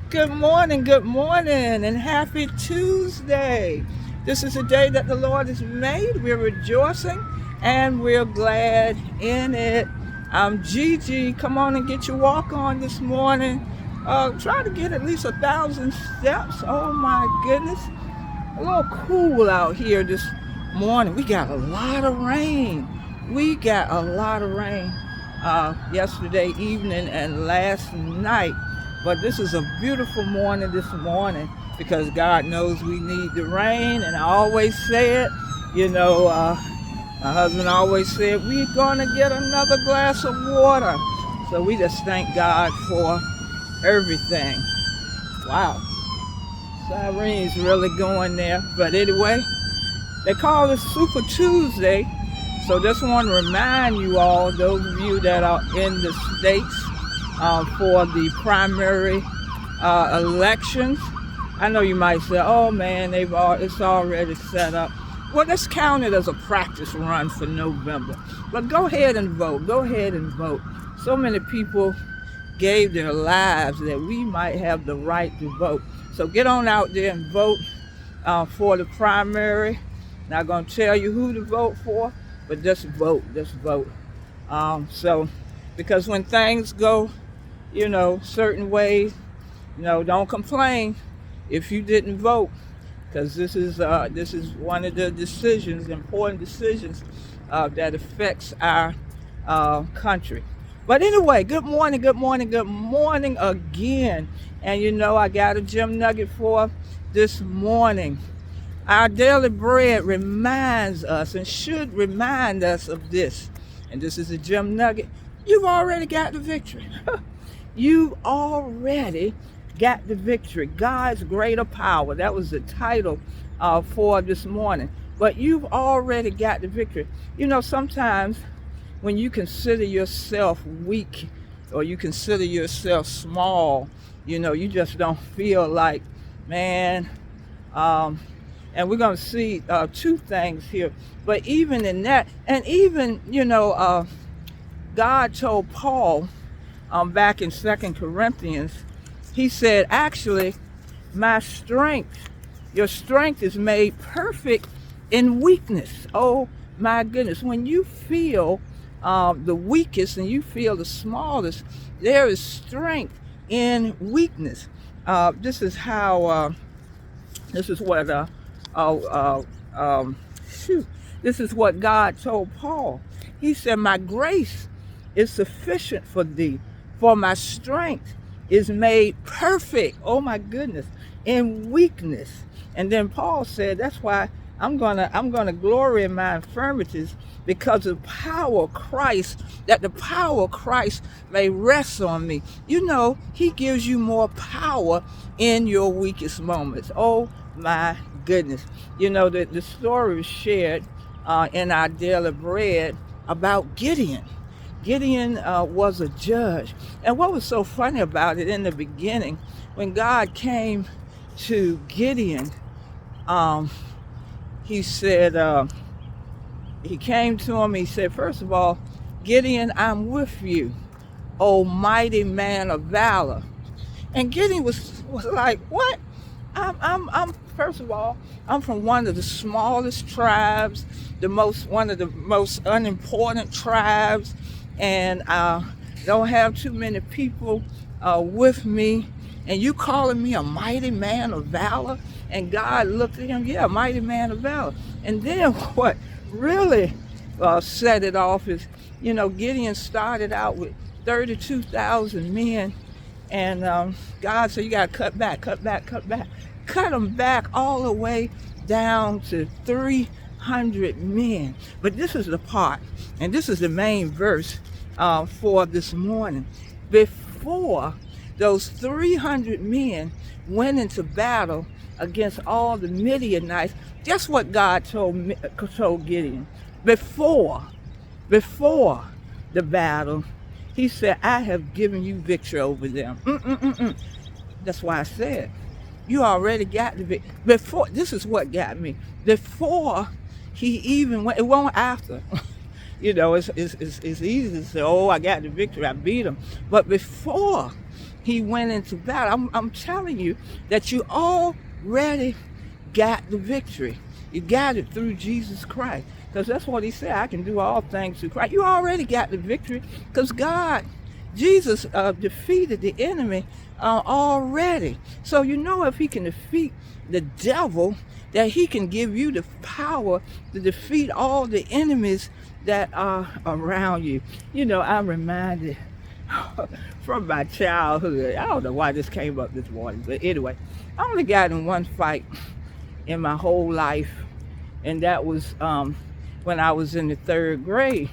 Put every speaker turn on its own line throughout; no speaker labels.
good morning, and happy Tuesday. This is a day that the Lord has made. We're rejoicing and we're glad in it. I'm Gigi. Come on and get your walk on this morning. Try to get at least 1,000 steps. Oh my goodness. A little cool out here this morning. We got a lot of rain. We got a lot of rain yesterday evening and last night. But this is a beautiful morning this morning because God knows we need the rain. And I always say it, you know, my husband always said, we're going to get another glass of water. So we just thank God for everything. Wow. Sirene's really going there. But anyway, they call it Super Tuesday. So just want to remind you all, those of you that are in the States, for the primary elections. I know you might say, oh man, it's already set up. Well, let's count it as a practice run for November. But go ahead and vote. Go ahead and vote. So many people gave their lives that we might have the right to vote. So get on out there and vote for the primary. Not going to tell you who to vote for, but just vote. Just vote. Because when things go, certain ways, don't complain if you didn't vote, because this is one of the decisions, important decisions that affects our country. But anyway, good morning, good morning, good morning again. And I got a gem nugget for this morning. Our daily bread reminds us and should remind us of this. And this is a gem nugget. You've already got the victory. You've already got the victory. God's greater power. That was the title for this morning. But you've already got the victory. Sometimes when you consider yourself weak or you consider yourself small, you just don't feel like, man, and we're going to see two things here. But even in that, and even, God told Paul back in 2 Corinthians, he said, actually, your strength is made perfect in weakness. Oh, my goodness. When you feel the weakest and you feel the smallest, there is strength in weakness. This is how, this is what, this is what God told Paul. He said, my grace is sufficient for thee, for my strength is made perfect. Oh my goodness, in weakness. And then Paul said, that's why I'm gonna glory in my infirmities, because of the power of Christ, that the power of Christ may rest on me. He gives you more power in your weakest moments. Oh my goodness. The story was shared in our daily bread about Gideon. Gideon was a judge. And what was so funny about it in the beginning, when God came to Gideon, he said, he came to him, he said, first of all, Gideon, I'm with you, O mighty man of valor. And Gideon was like, what? I'm first of all, I'm from one of the smallest tribes, one of the most unimportant tribes, and don't have too many people with me. And you calling me a mighty man of valor? And God looked at him, yeah, mighty man of valor. And then what really set it off is, Gideon started out with 32,000 men. And God said, you got to cut back. Cut them back all the way down to 300 men. But this is the part, and this is the main verse for this morning. Before those 300 men went into battle against all the Midianites, guess what God told Gideon? Before the battle, he said, I have given you victory over them. That's why I said, you already got the victory. Before, this is what got me. Before he even went, it won't after. It's easy to say, oh, I got the victory, I beat him. But before he went into battle. I'm telling you that you already got the victory. You got it through Jesus Christ. Because that's what he said. I can do all things through Christ. You already got the victory because Jesus defeated the enemy already. So you know if he can defeat the devil, that he can give you the power to defeat all the enemies that are around you. You know, I'm reminded from my childhood. I don't know why this came up this morning, but anyway, I only got in one fight in my whole life, and that was when I was in the 3rd grade.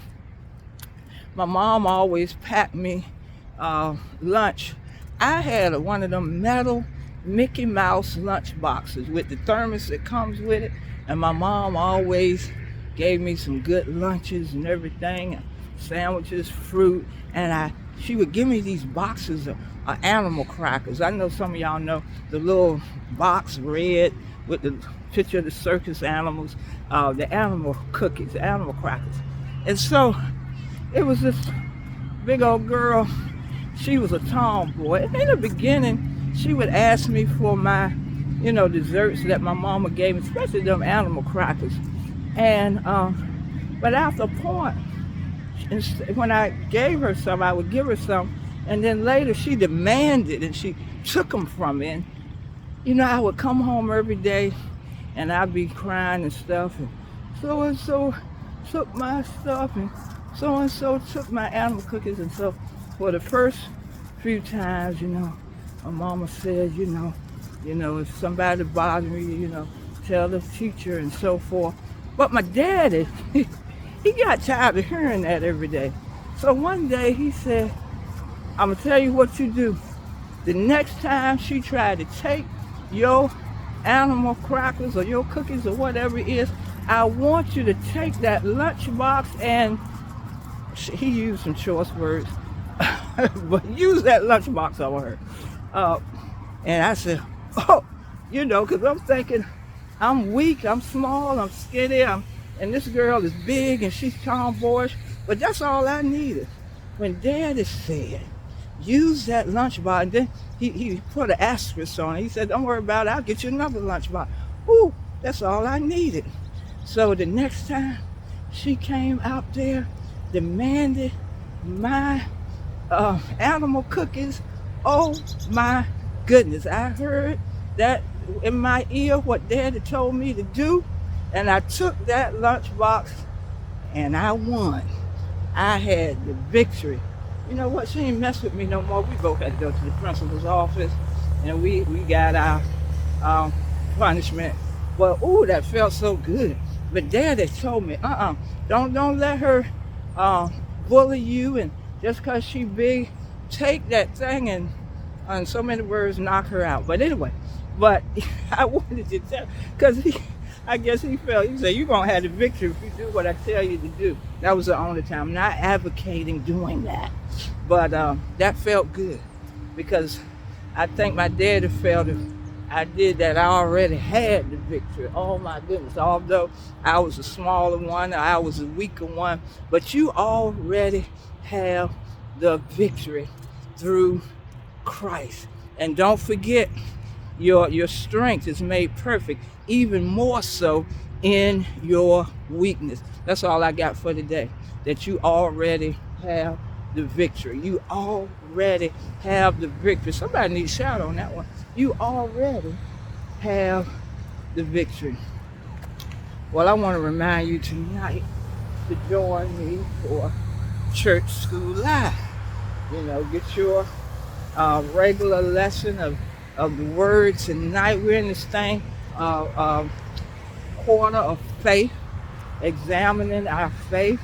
My mom always packed me lunch. I had one of them metal Mickey Mouse lunch boxes with the thermos that comes with it, and my mom always gave me some good lunches and everything, sandwiches, fruit, and she would give me these boxes of animal crackers. I know some of y'all know the little box red with the picture of the circus animals, the animal cookies, the animal crackers. And so it was this big old girl. She was a tomboy. And in the beginning, she would ask me for my, desserts that my mama gave me, especially them animal crackers. And but after a point, when I gave her some, I would give her some, and then later she demanded, and she took them from me. And I would come home every day, and I'd be crying and stuff, and so took my stuff, and so took my animal cookies. And so for the first few times, my mama said, if somebody bothers me, tell the teacher and so forth. But my daddy, he got tired of hearing that every day. So one day he said, I'm going to tell you what you do. The next time she tried to take your animal crackers or your cookies or whatever it is, I want you to take that lunchbox and, he used some choice words, but use that lunchbox over her. And I said, because I'm thinking, I'm weak, I'm small, I'm skinny, and this girl is big and she's tomboyish, but that's all I needed. When Daddy said, use that lunchbox, and then he put an asterisk on it. He said, don't worry about it, I'll get you another lunchbox. Ooh, that's all I needed. So the next time she came out there, demanded my animal cookies, oh my goodness, I heard that in my ear what Daddy told me to do, and I took that lunchbox and I won. I had the victory. You know what? She ain't mess with me no more. We both had to go to the principal's office, and we got our punishment. But ooh, that felt so good. But Daddy told me, don't let her bully you, and just because she big, take that thing and, in so many words, knock her out. But anyway, I wanted to tell, because I guess he felt, he said, you're going to have the victory if you do what I tell you to do. That was the only time. I'm not advocating doing that. But that felt good, because I think my daddy felt if I did that, I already had the victory. Oh my goodness. Although I was a smaller one, I was a weaker one, but you already have the victory through Christ. And don't forget, your strength is made perfect, even more so in your weakness. That's all I got for today, that you already have the victory. You already have the victory. Somebody needs a shout on that one. You already have the victory. Well, I want to remind you tonight to join me for Church School Live. Get your regular lesson of the word tonight. We're in this thing, quarter of faith, examining our faith.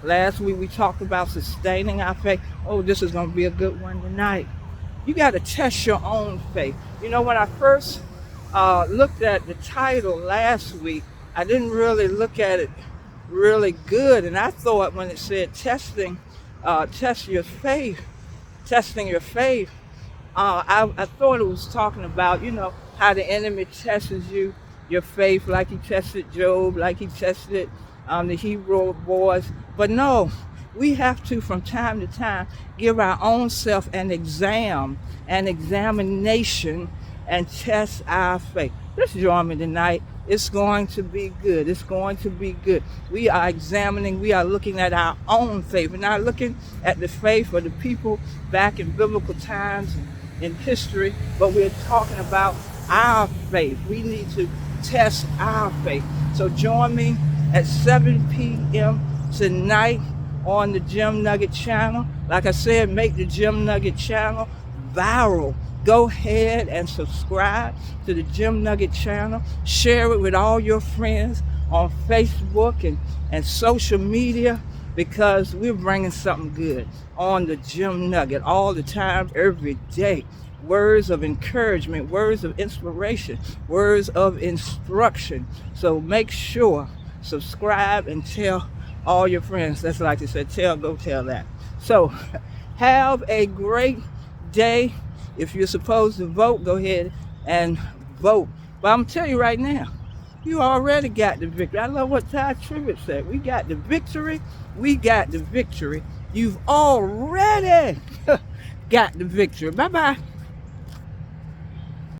Last week we talked about sustaining our faith. Oh, this is going to be a good one tonight. You got to test your own faith. When I first looked at the title last week, I didn't really look at it really good. And I thought when it said testing your faith, I thought it was talking about, how the enemy tests your faith, like he tested Job, like he tested the Hebrew boys. But no, we have to, from time to time, give our own self an exam an examination and test our faith. Just join me tonight. It's going to be good. It's going to be good. We are examining, we are looking at our own faith. We're not looking at the faith of the people back in biblical times and in history, but we're talking about our faith. We need to test our faith. So join me at 7 p.m. tonight on the Gem Nugget channel. Like I said, make the Gem Nugget channel viral. Go ahead and subscribe to the Gem Nugget channel. Share it with all your friends on Facebook and social media, because we're bringing something good on the Gem Nugget all the time, every day. Words of encouragement, words of inspiration, words of instruction. So make sure, subscribe and tell all your friends. That's like I said, go tell that. So have a great day. If you're supposed to vote, go ahead and vote. But I'm telling you right now, you already got the victory. I love what Ty Tribbett said. We got the victory. We got the victory. You've already got the victory. Bye-bye.